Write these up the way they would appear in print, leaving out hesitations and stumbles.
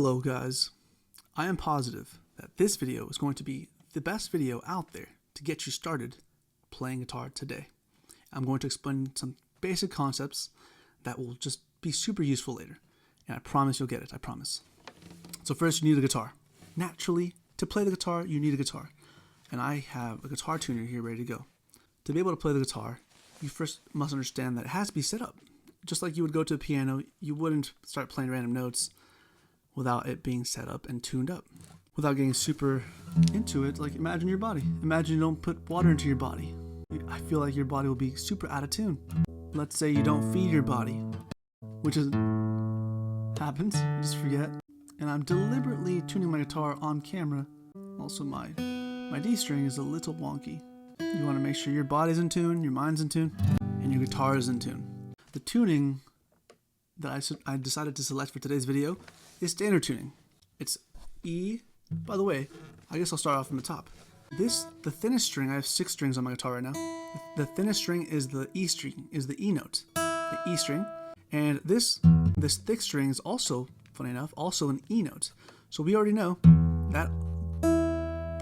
Hello guys, I am positive that this video is going to be the best video out there to get you started playing guitar today. I'm going to explain some basic concepts that will just be super useful later, and I promise you'll get it, I promise. So first you need a guitar. Naturally, to play the guitar you need a guitar, and I have a guitar tuner here ready to go. To be able to play the guitar, you first must understand that it has to be set up. Just like you would go to a piano, you wouldn't start playing random notes without it being set up and tuned up. Without getting super into it, like imagine your body. Imagine you don't put water into your body. I feel like your body will be super out of tune. Let's say you don't feed your body, which happens, just forget. And I'm deliberately tuning my guitar on camera. Also my D string is a little wonky. You want to make sure your body's in tune, your mind's in tune, and your guitar is in tune. The tuning that I decided to select for today's video is standard tuning. It's E. By the way, I guess I'll start off from the top. The thinnest string, I have 6 strings on my guitar right now. The thinnest string is the E string, is the E note, the E string. And this thick string is also, funny enough, also an E note. So we already know that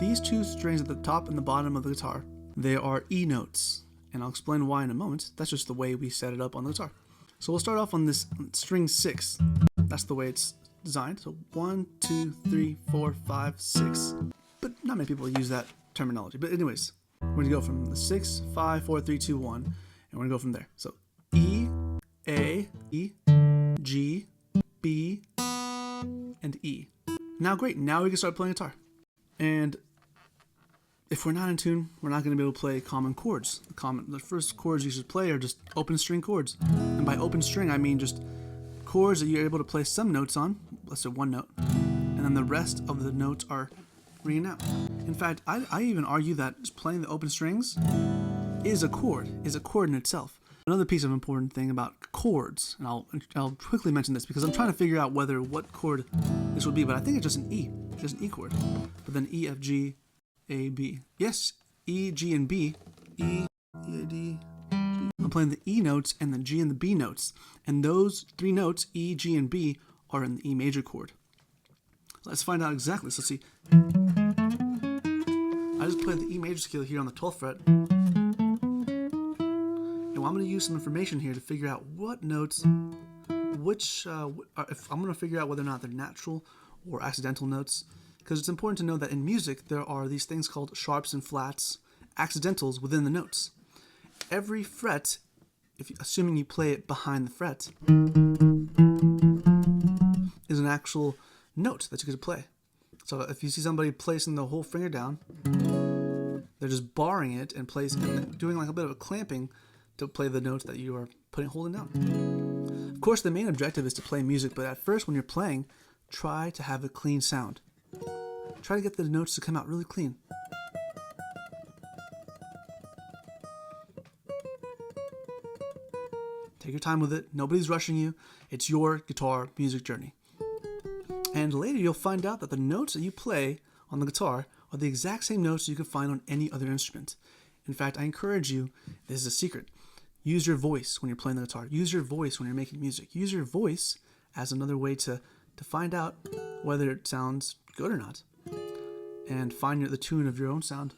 these 2 strings at the top and the bottom of the guitar, they are E notes. And I'll explain why in a moment. That's just the way we set it up on the guitar. So we'll start off on this string 6. That's the way it's designed. So 1, 2, 3, 4, 5, 6. But not many people use that terminology. But anyways, we're going to go from the 6, 5, 4, 3, 2, 1. And we're going to go from there. So E, A, E, G, B, and E. Now great. Now we can start playing guitar. And if we're not in tune, we're not going to be able to play common chords. The first chords you should play are just open string chords. And by open string, I mean just chords that you're able to play some notes on, let's say 1 note, and then the rest of the notes are ringing out. In fact, I even argue that just playing the open strings is a chord in itself. Another piece of important thing about chords, and I'll quickly mention this because I'm trying to figure out what chord this would be, but I think it's just an E, just an E chord. But then E, F, G, A, B. Yes, E, G, and B. E, A, D, G. I'm playing the E notes and the G and the B notes. And those 3 notes, E, G, and B, are in the E major chord. Let's find out exactly. So let's see. I just played the E major scale here on the 12th fret. And I'm going to use some information here to figure out what notes, if I'm going to figure out whether or not they're natural or accidental notes. Because it's important to know that in music, there are these things called sharps and flats, accidentals within the notes. Every fret, assuming you play it behind the fret, is an actual note that you could play. So if you see somebody placing the whole finger down, they're just barring it and doing like a bit of a clamping to play the notes that you are holding down. Of course, the main objective is to play music, but at first when you're playing, try to have a clean sound. Try to get the notes to come out really clean. Take your time with it. Nobody's rushing you. It's your guitar music journey. And later you'll find out that the notes that you play on the guitar are the exact same notes you can find on any other instrument. In fact, I encourage you, this is a secret, use your voice when you're playing the guitar. Use your voice when you're making music. Use your voice as another way to find out whether it sounds good or not. And find the tune of your own sound.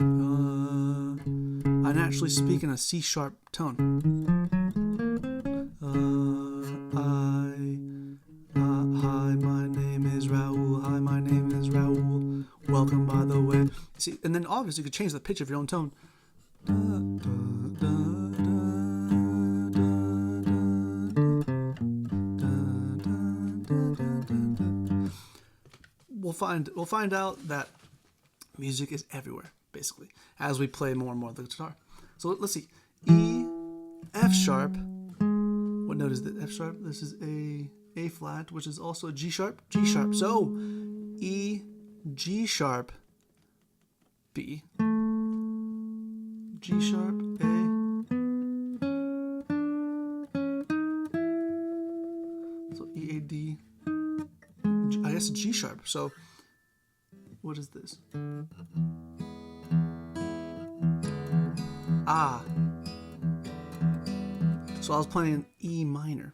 I naturally speak in a C sharp tone. Hi, my name is Raul. Hi, my name is Raul. Welcome, by the way. See, and then obviously you could change the pitch of your own tone. We'll find out that music is everywhere, basically, as we play more and more of the guitar. So let's see. E, F sharp. What note is the F sharp? This is A flat, which is also a G sharp, G sharp. So E, G sharp, B, G sharp, A. So E, A, D. I guess G sharp. So what is this? Ah. So I was playing E minor.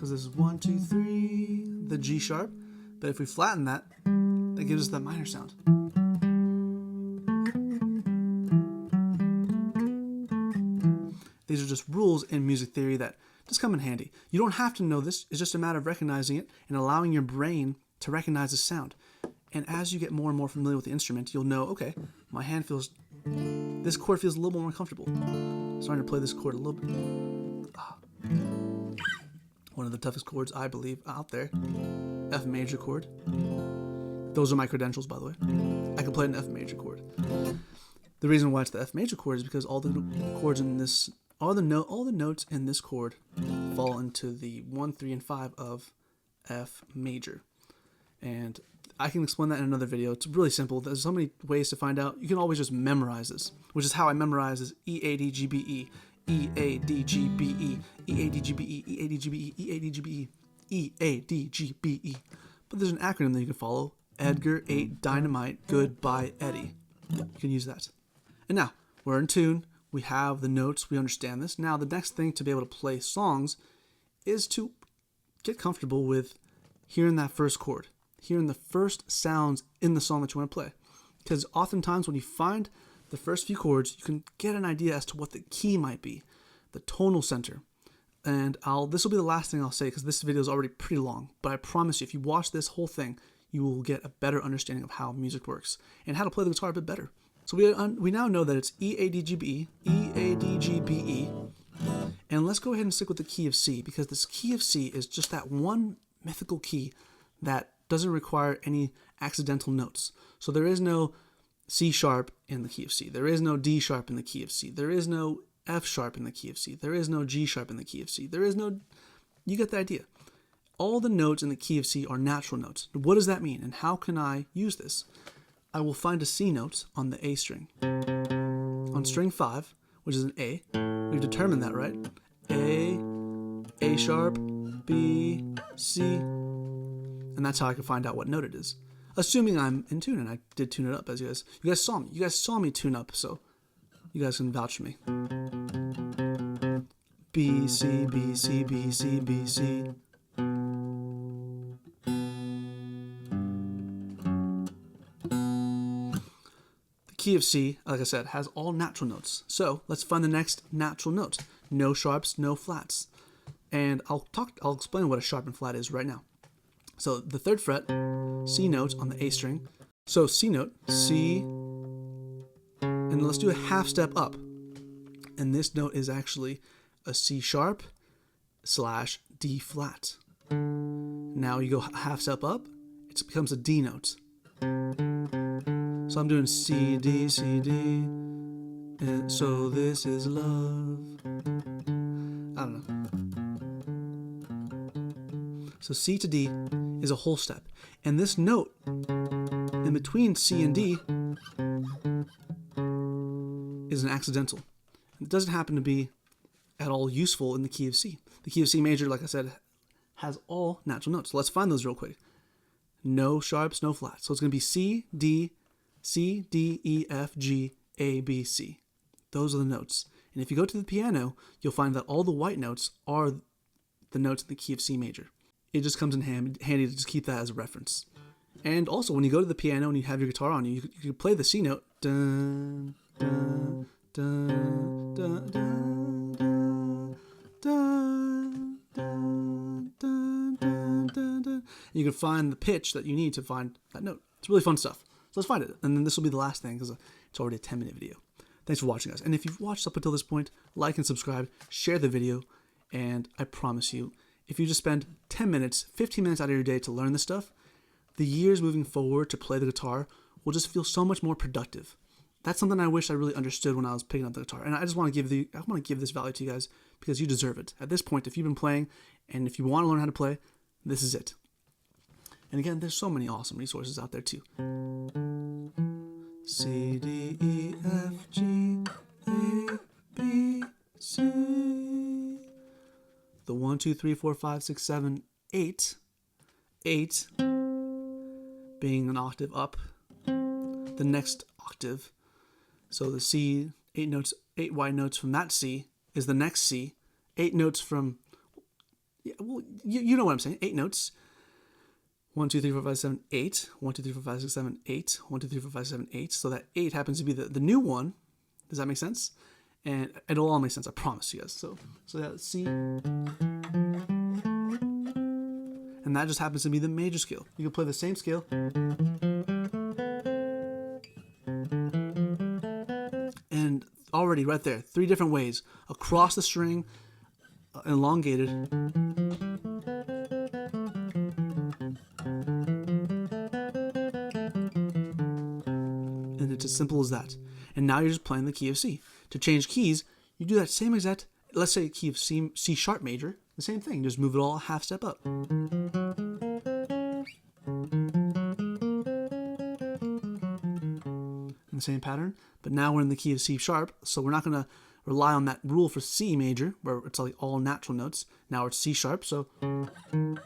because this is 1, 2, 3, the G sharp. But if we flatten that, that gives us that minor sound. These are just rules in music theory that just come in handy. You don't have to know this. It's just a matter of recognizing it and allowing your brain to recognize the sound. And as you get more and more familiar with the instrument, you'll know, okay, my hand feels, this chord feels a little more comfortable. I'm starting to play this chord a little bit. One of the toughest chords, I believe, out there. F major chord. Those are my credentials, by the way. I can play an F major chord. The reason why it's the F major chord is because all the chords in this, all the notes in this chord fall into the 1, 3, and 5 of F major. And I can explain that in another video. It's really simple. There's so many ways to find out. You can always just memorize this, which is how I memorize this: E, A, D, G, B, E, E, A, D, G, B, E, E, A, D, G, B, E, E, A, D, G, B, E, E, A, D, G, B, E, E, A, D, G, B, E. But there's an acronym that you can follow: Edgar ate dynamite, goodbye Eddie. You can use that. And now, we're in tune. We have the notes. We understand this. Now, the next thing to be able to play songs is to get comfortable with hearing that first chord, hearing the first sounds in the song that you want to play. Because oftentimes when you find the first few chords, you can get an idea as to what the key might be, the tonal center. And this will be the last thing I'll say because this video is already pretty long. But I promise you, if you watch this whole thing, you will get a better understanding of how music works and how to play the guitar a bit better. So we now know that it's E, A, D, G, B, E, E, A, D, G, B, E. And let's go ahead and stick with the key of C, because this key of C is just that one mythical key that doesn't require any accidental notes. So there is no C sharp in the key of C. There is no D sharp in the key of C. There is no F sharp in the key of C. There is no G sharp in the key of C. There is no, you get the idea. All the notes in the key of C are natural notes. What does that mean, and how can I use this? I will find a C note on the A string. On string 5, which is an A, we've determined that, right? A sharp, B, C, and that's how I can find out what note it is. Assuming I'm in tune, and I did tune it up, as you guys saw me. You guys saw me tune up, so you guys can vouch for me. B, C, B, C, B, C, B, C. Key of C, like I said, has all natural notes. So let's find the next natural note. No sharps, no flats. And I'll explain what a sharp and flat is right now. So the 3rd fret, C note on the A string. So C note, C, and let's do a half step up. And this note is actually a C sharp / D flat. Now you go half step up, it becomes a D note. So I'm doing C, D, C, D, and so this is love. I don't know. So C to D is a whole step. And this note in between C and D is an accidental. It doesn't happen to be at all useful in the key of C. The key of C major, like I said, has all natural notes. So let's find those real quick. No sharps, no flats. So it's going to be C, D, E, F, G, A, B, C. Those are the notes. And if you go to the piano, you'll find that all the white notes are the notes in the key of C major. It just comes in handy to just keep that as a reference. And also, when you go to the piano and you have your guitar on you, you can play the C note. Dun, dun, dun, dun, dun, dun, dun, dun, dun, dun, dun. And you can find the pitch that you need to find that note. It's really fun stuff. So let's find it. And then this will be the last thing because it's already a 10-minute video. Thanks for watching, guys. And if you've watched up until this point, like and subscribe, share the video, and I promise you, if you just spend 10 minutes, 15 minutes out of your day to learn this stuff, the years moving forward to play the guitar will just feel so much more productive. That's something I wish I really understood when I was picking up the guitar. And I just want to give this value to you guys because you deserve it. At this point, if you've been playing and if you want to learn how to play, this is it. And again, there's so many awesome resources out there too. C, D, E, F, G, A, B, C. The 1, 2, 3, 4, 5, 6, 7, 8. 8 being an octave up. The next octave. So the C, 8 notes, 8 wide notes from that C is the next C. 8 notes from, yeah, well, you know what I'm saying. 8 notes. 1, 2, 3, 4, 5, 7, 8. 1, 2, 3, 4, 5, 6, 7, 8. 1, 2, 3, 4, 5, 7, 8. So that 8 happens to be the new one. Does that make sense? And it'll all make sense, I promise you guys. So that's C. And that just happens to be the major scale. You can play the same scale. And already right there, 3 different ways. Across the string, elongated. And it's as simple as that. And now you're just playing the key of C. To change keys, you do that same exact, let's say key of C sharp major, the same thing, just move it all a half step up. In the same pattern, but now we're in the key of C sharp, so we're not going to rely on that rule for C major, where it's like all natural notes. Now it's C sharp, so. And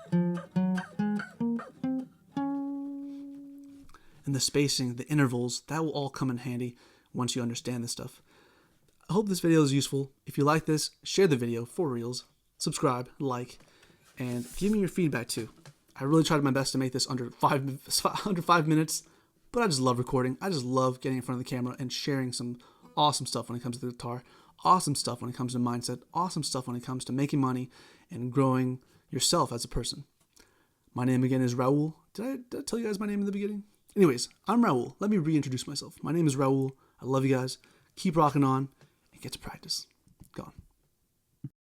the spacing, the intervals, that will all come in handy once you understand this stuff. I hope this video is useful. If you like this, share the video for reals, subscribe, like, and give me your feedback too. I really tried my best to make this under 5 minutes, but I just love recording. I just love getting in front of the camera and sharing some awesome stuff when it comes to the guitar, awesome stuff when it comes to mindset, awesome stuff when it comes to making money and growing yourself as a person. My name again is Raul. Did I tell you guys my name in the beginning? Anyways, I'm Raul. Let me reintroduce myself. My name is Raul. I love you guys. Keep rocking on and get to practice. Go on.